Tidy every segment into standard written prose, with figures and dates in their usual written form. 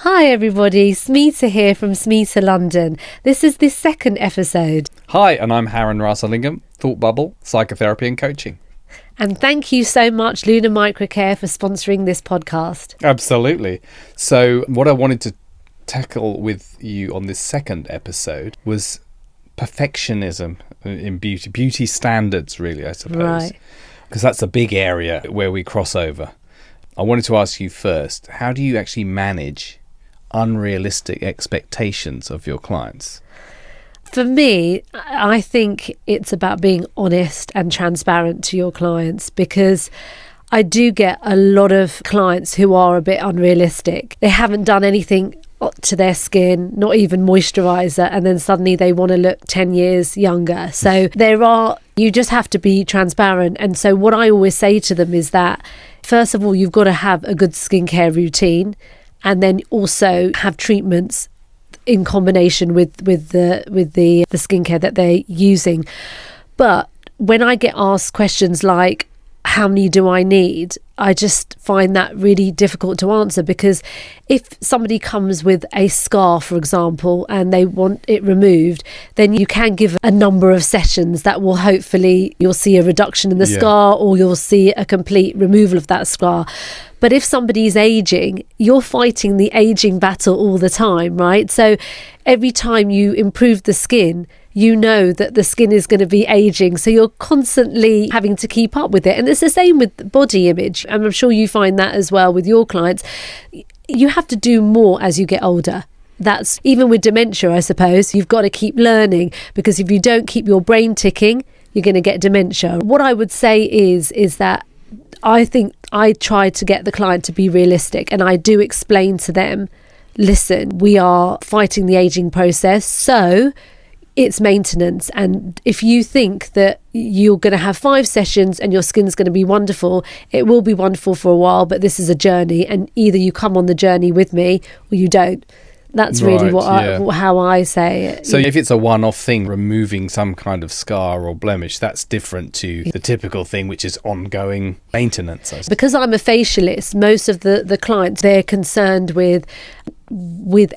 Hi everybody, Smita here from Smita London. This is the second episode. Hi, and I'm Haran Rasalingam, Thought Bubble, Psychotherapy and Coaching. And thank you so much, Luna Microcare, for sponsoring this podcast. Absolutely. So what I wanted to tackle with you on this second episode was perfectionism in beauty standards, really, I suppose. Right. Because that's a big area where we cross over. I wanted to ask you first, how do you actually manage unrealistic expectations of your clients? For me, I think it's about being honest and transparent to your clients, because I do get a lot of clients who are a bit unrealistic. They haven't done anything to their skin, not even moisturizer, and then suddenly they want to look 10 years younger. So you just have to be transparent. And so what I always say to them is that, first of all, you've got to have a good skincare routine, and then also have treatments in combination with the skincare that they're using. But when I get asked questions like, how many do I need? I just find that really difficult to answer, because if somebody comes with a scar, for example, and they want it removed, then you can give a number of sessions that will hopefully you'll see a reduction in the scar, or you'll see a complete removal of that scar. But if somebody's aging, you're fighting the aging battle all the time, right? So every time you improve the skin, you know that the skin is going to be aging. So you're constantly having to keep up with it. And it's the same with body image. And I'm sure you find that as well with your clients. You have to do more as you get older. That's even with dementia, I suppose. You've got to keep learning, because if you don't keep your brain ticking, you're going to get dementia. What I would say is that I think I try to get the client to be realistic, and I do explain to them, listen, we are fighting the aging process, so it's maintenance. And if you think that you're going to have 5 sessions and your skin's going to be wonderful, it will be wonderful for a while, but this is a journey, and either you come on the journey with me or you don't. That's really how I say it. So if it's a one-off thing, removing some kind of scar or blemish, that's different to the typical thing, which is ongoing maintenance. Because I'm a facialist, most of the clients, they're concerned with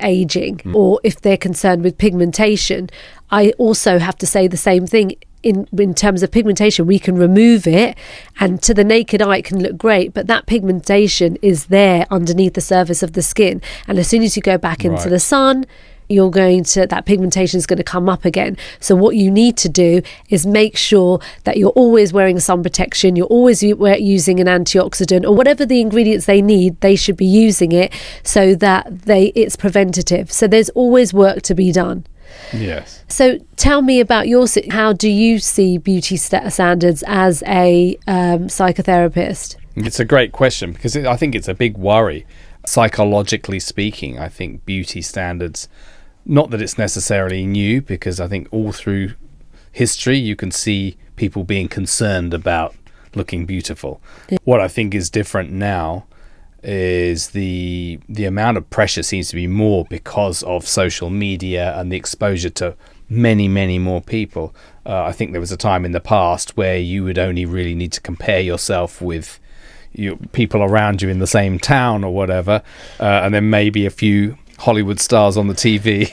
aging, or if they're concerned with pigmentation. I also have to say the same thing. In terms of pigmentation, we can remove it, and to the naked eye it can look great, but that pigmentation is there underneath the surface of the skin, and as soon as you go back into the sun, that pigmentation is going to come up again. So what you need to do is make sure that you're always wearing sun protection, you're always using an antioxidant, or whatever the ingredients they need, they should be using it, so that it's preventative. So there's always work to be done. Yes. So tell me about how do you see beauty standards as a psychotherapist? It's a great question, because I think it's a big worry. Psychologically speaking, I think beauty standards, not that it's necessarily new, because I think all through history you can see people being concerned about looking beautiful. Yeah. What I think is different now is the amount of pressure seems to be more because of social media and the exposure to many, many more people. I think there was a time in the past where you would only really need to compare yourself with people around you in the same town or whatever, and then maybe a few Hollywood stars on the TV.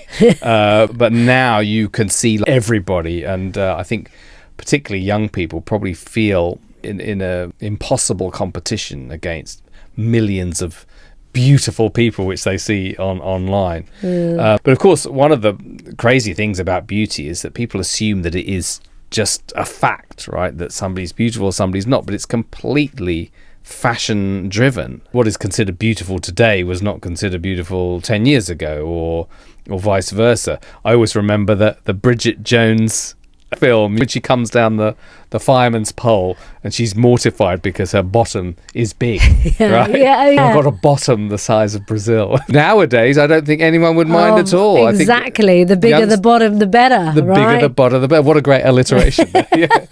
But now you can see everybody, and I think particularly young people probably feel in a impossible competition against millions of beautiful people which they see online. But of course, one of the crazy things about beauty is that people assume that it is just a fact, right? That somebody's beautiful, somebody's not, but it's completely fashion driven. What is considered beautiful today was not considered beautiful 10 years ago, or vice versa. I always remember that the Bridget Jones film, when she comes down the fireman's pole and she's mortified because her bottom is big. Right? Yeah. I've got a bottom the size of Brazil. Nowadays, I don't think anyone would mind at all. Exactly. The bigger the bottom, the better. The bigger the bottom, the better. What a great alliteration. Yeah.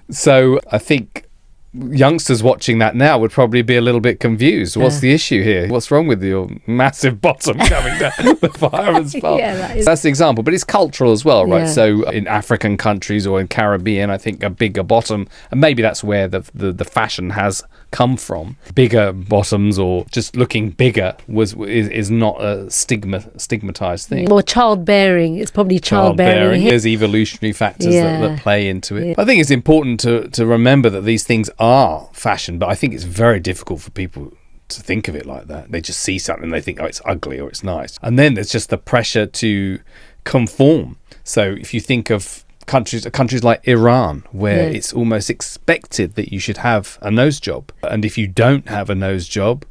So I think youngsters watching that now would probably be a little bit confused. What's the issue here? What's wrong with your massive bottom coming down the fireman's pole? That's the example, but it's cultural as well, right? So in African countries or in Caribbean, I think a bigger bottom, and maybe that's where the fashion has come from. Bigger bottoms or just looking bigger is not a stigmatized thing. Or childbearing. It's probably childbearing. There's evolutionary factors that play into it. I think it's important to remember that these things are fashion, but I think it's very difficult for people to think of it like that. They just see something and they think, oh, it's ugly or it's nice. And then there's just the pressure to conform. So if you think of countries like Iran, where it's almost expected that you should have a nose job. And if you don't have a nose job,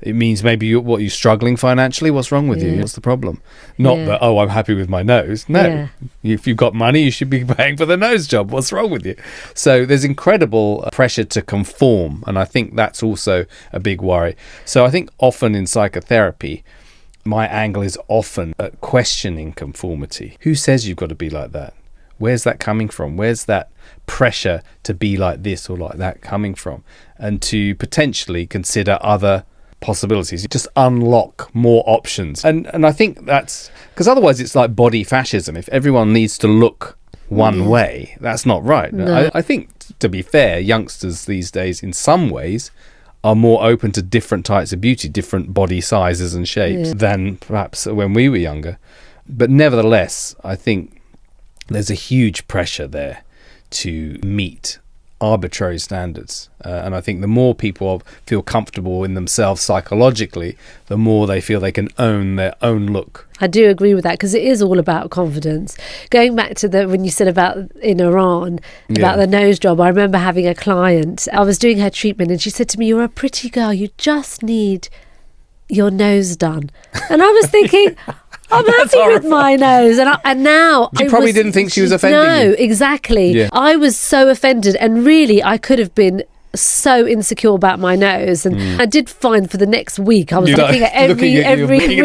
it means maybe you're struggling financially. What's wrong with you? What's the problem? Not that, oh, I'm happy with my nose. No. If you've got money, you should be paying for the nose job. What's wrong with you? So there's incredible pressure to conform. And I think that's also a big worry. So I think often in psychotherapy, my angle is often at questioning conformity. Who says you've got to be like that? Where's that coming from? Where's that pressure to be like this or like that coming from? And to potentially consider other possibilities, just unlock more options. And I think that's because otherwise it's like body fascism. If everyone needs to look one way, that's not right. No. I think, to be fair, youngsters these days in some ways are more open to different types of beauty, different body sizes and shapes than perhaps when we were younger. But nevertheless, I think there's a huge pressure there to meet arbitrary standards. And I think the more people feel comfortable in themselves psychologically, the more they feel they can own their own look. I do agree with that, because it is all about confidence. Going back to when you said about in Iran, about the nose job, I remember having a client, I was doing her treatment and she said to me, "You're a pretty girl, you just need your nose done." And I was thinking, I'm happy with my nose. And now... You probably didn't think she was offending you. No, exactly. Yeah. I was so offended, and really I could have been so insecure about my nose, and I did find for the next week I was looking at every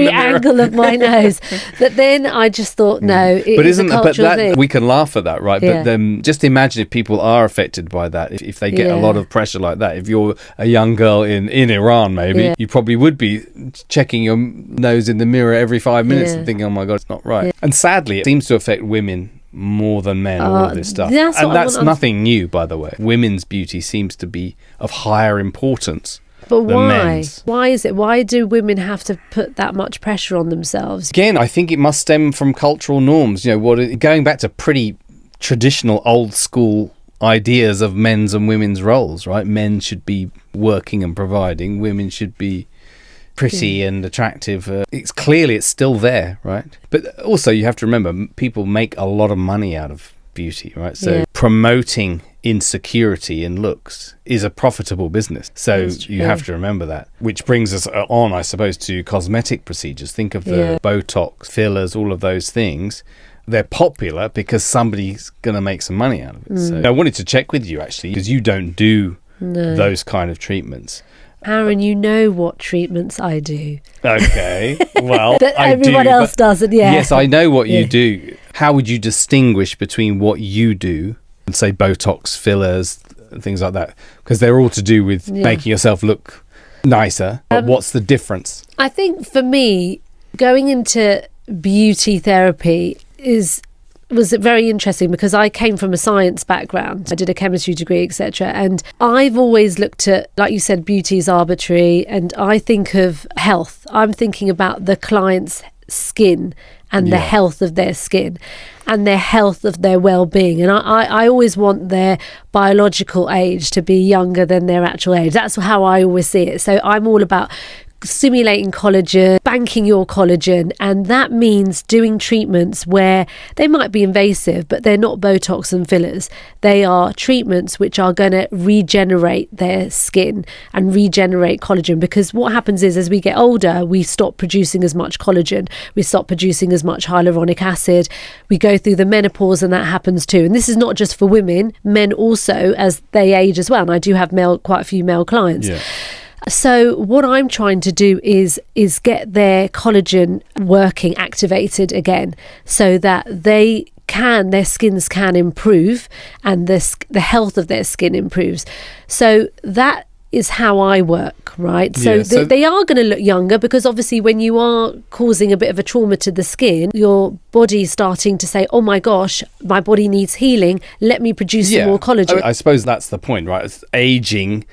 angle of my nose. But then I just thought, no, it's a cultural thing. We can laugh at that, right? But then just imagine if people are affected by that, if they get a lot of pressure like that. If you're a young girl in Iran, maybe you probably would be checking your nose in the mirror every 5 minutes and thinking, oh my God, it's not right. And sadly, it seems to affect women more than men, all of this stuff. That's nothing new, by the way. Women's beauty seems to be of higher importance than men's. Why is it? Why do women have to put that much pressure on themselves? Again, I think it must stem from cultural norms. Going back to pretty traditional old school ideas of men's and women's roles, right? Men should be working and providing. Women should be pretty and attractive. It's still there, right? But also you have to remember, people make a lot of money out of beauty, right? So promoting insecurity in looks is a profitable business. So you have to remember that. Which brings us on, I suppose, to cosmetic procedures. Think of the Botox, fillers, all of those things. They're popular because somebody's going to make some money out of it. So I wanted to check with you, actually, because you don't do those kind of treatments. Haran, you know what treatments I do. Okay, well, but everyone else doesn't, Yes, I know what you do. How would you distinguish between what you do and, say, Botox, fillers, things like that? Because they're all to do with making yourself look nicer. But what's the difference? I think for me, going into beauty therapy was very interesting, because I came from a science background. I did a chemistry degree, etc. And I've always looked at, like you said, beauty is arbitrary. And I think of health. I'm thinking about the client's skin and the health of their skin and their health of their well-being. And I always want their biological age to be younger than their actual age. That's how I always see it. So I'm all about stimulating collagen, banking your collagen, and that means doing treatments where they might be invasive, but they're not Botox and fillers. They are treatments which are going to regenerate their skin and regenerate collagen, because what happens is, as we get older, we stop producing as much collagen, we stop producing as much hyaluronic acid, we go through the menopause, and that happens too. And this is not just for women, men also, as they age as well. And I do have quite a few male clients. So what I'm trying to do is get their collagen working, activated again, so that they their skins can improve, and the health of their skin improves. So that is how I work, right? So, they are going to look younger, because obviously when you are causing a bit of a trauma to the skin, your body's starting to say, oh my gosh, my body needs healing, let me produce some more collagen. I suppose that's the point, right? Aging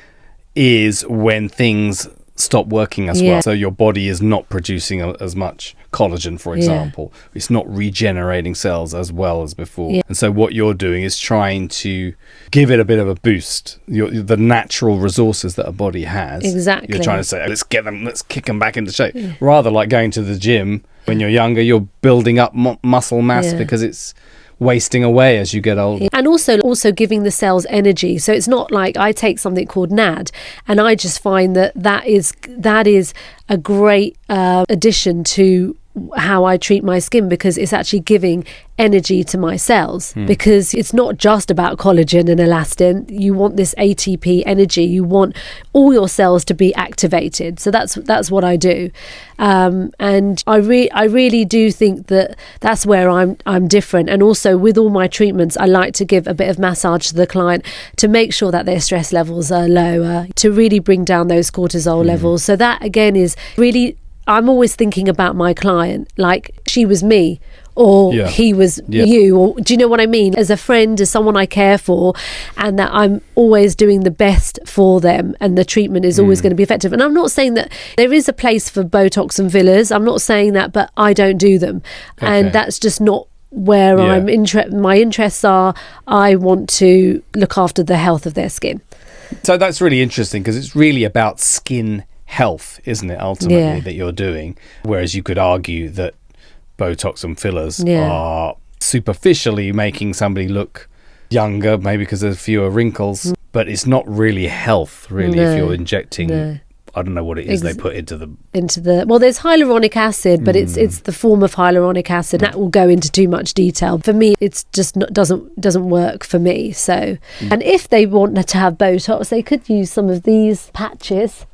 is when things stop working as well. So your body is not producing as much collagen, for example. It's not regenerating cells as well as before. And so what you're doing is trying to give it a bit of a boost. The natural resources that a body has. Exactly. You're trying to say, let's kick them back into shape. Rather like going to the gym when you're younger, you're building up muscle mass because it's wasting away as you get older. And also giving the cells energy. So it's not like I take something called NAD, and I just find that is a great addition to how I treat my skin, because it's actually giving energy to my cells, because it's not just about collagen and elastin. You want this ATP energy, you want all your cells to be activated. So that's what I do, and I really do think that's where I'm different. And also with all my treatments, I like to give a bit of massage to the client to make sure that their stress levels are lower, to really bring down those cortisol levels. So that again is really, I'm always thinking about my client like she was me, or he was you, or do you know what I mean? As a friend, as someone I care for, and that I'm always doing the best for them, and the treatment is always going to be effective. And I'm not saying that there is a place for Botox and fillers. I'm not saying that, but I don't do them. And that's just not where my interests are. I want to look after the health of their skin. So that's really interesting, because it's really about skin health, isn't it, ultimately, that you're doing, whereas you could argue that Botox and fillers are superficially making somebody look younger, maybe because there's fewer wrinkles, but it's not really health, really, if you're injecting I don't know what it is they put into the well, there's hyaluronic acid, but it's the form of hyaluronic acid that will go into too much detail. For me, it's just doesn't work for me. So and if they want to have Botox, they could use some of these patches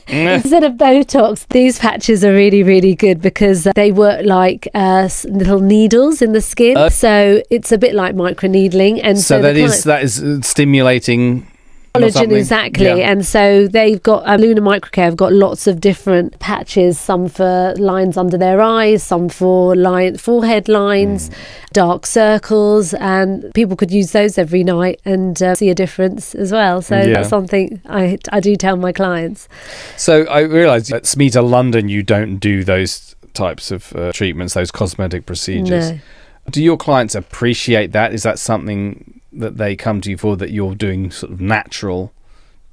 instead of Botox. These patches are really, really good, because they work like little needles in the skin, so it's a bit like microneedling. And so that is stimulating collagen, exactly. And so they've got Luna Microcare have got lots of different patches, some for lines under their eyes, some for forehead lines, dark circles, and people could use those every night and see a difference as well. So that's something I do tell my clients. So I realised at Smita London you don't do those types of treatments, those cosmetic procedures. No. Do your clients appreciate that? Is that something that they come to you for, that you're doing sort of natural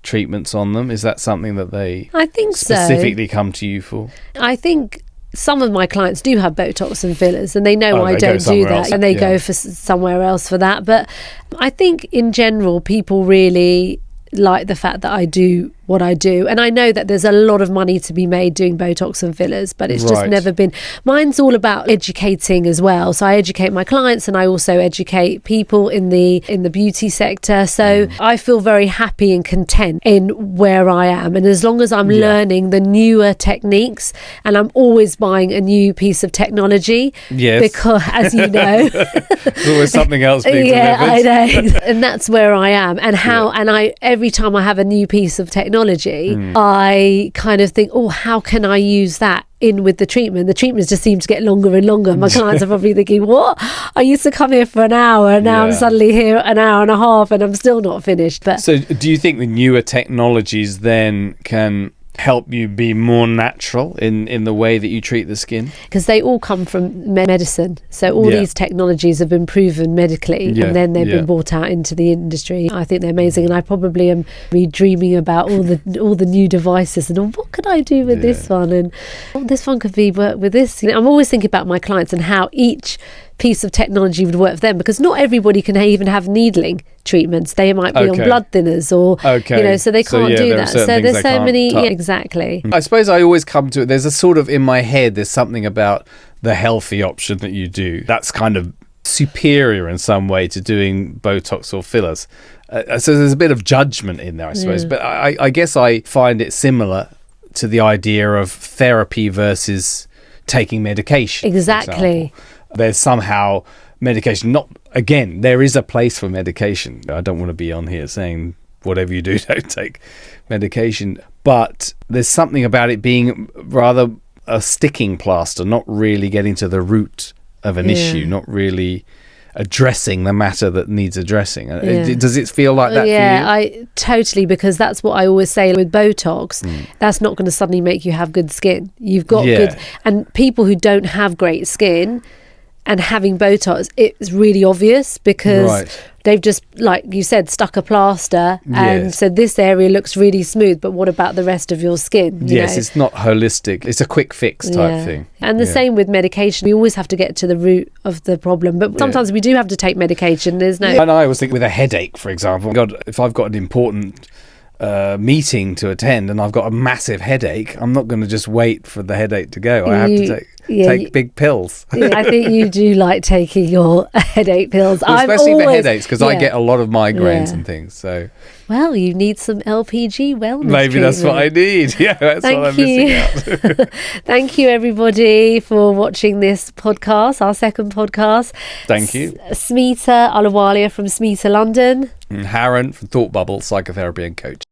treatments on them? Is that something that they specifically come to you for? I think some of my clients do have Botox and fillers, and they know I don't do that, and they go for somewhere else for that. But I think in general, people really like the fact that I do what I do, and I know that there's a lot of money to be made doing Botox and fillers, but it's just never been. Mine's all about educating as well. So I educate my clients, and I also educate people in the beauty sector. So I feel very happy and content in where I am, and as long as I'm learning the newer techniques, and I'm always buying a new piece of technology, because as you know, there's always something else being delivered. I know, and that's where I am, and how and I every time I have a new piece of technology, I kind of think, oh, how can I use that in with the treatment? The treatments just seem to get longer and longer. My clients are probably thinking, what? I used to come here for an hour, and now I'm suddenly here an hour and a half, and I'm still not finished. But so do you think the newer technologies then can help you be more natural in the way that you treat the skin? Because they all come from medicine, so all these technologies have been proven medically, and then they've been brought out into the industry. I think they're amazing, and I probably am dreaming about all the new devices, and what could I do with this one, and this one could be work with this. I'm always thinking about my clients and how each piece of technology would work for them, because not everybody can even have needling treatments. They might be on blood thinners, or so they can't do that. So there's so many exactly. I suppose I always come to it, there's a sort of, in my head, there's something about the healthy option that you do that's kind of superior in some way to doing Botox or fillers. So there's a bit of judgment in there, I suppose. But I guess I find it similar to the idea of therapy versus taking medication. Exactly. there's somehow medication. Not, again, there is a place for medication. I don't want to be on here saying whatever you do, don't take medication. But there's something about it being rather a sticking plaster, not really getting to the root of an issue, not really addressing the matter that needs addressing. Does it feel like that for you? I totally, because that's what I always say with Botox. That's not going to suddenly make you have good skin. You've got good, and people who don't have great skin and having Botox, it's really obvious because they've just, like you said, stuck a plaster and said this area looks really smooth, but what about the rest of your skin? You know? It's not holistic. It's a quick fix type thing. And the same with medication. We always have to get to the root of the problem, but sometimes we do have to take medication. There's no... And I always think with a headache, for example, God, if I've got an important meeting to attend and I've got a massive headache, I'm not going to just wait for the headache to go. I have to take big pills. I think you do like taking your headache pills. Well, especially for headaches, because I get a lot of migraines and things. So, well, you need some LPG wellness maybe treatment. That's what I need. Yeah, that's what I'm missing out. Thank you, everybody, for watching this podcast, our second podcast. Thank you. Smita Ahluwalia from Smita London. And Haran from Thought Bubble Psychotherapy and Coach.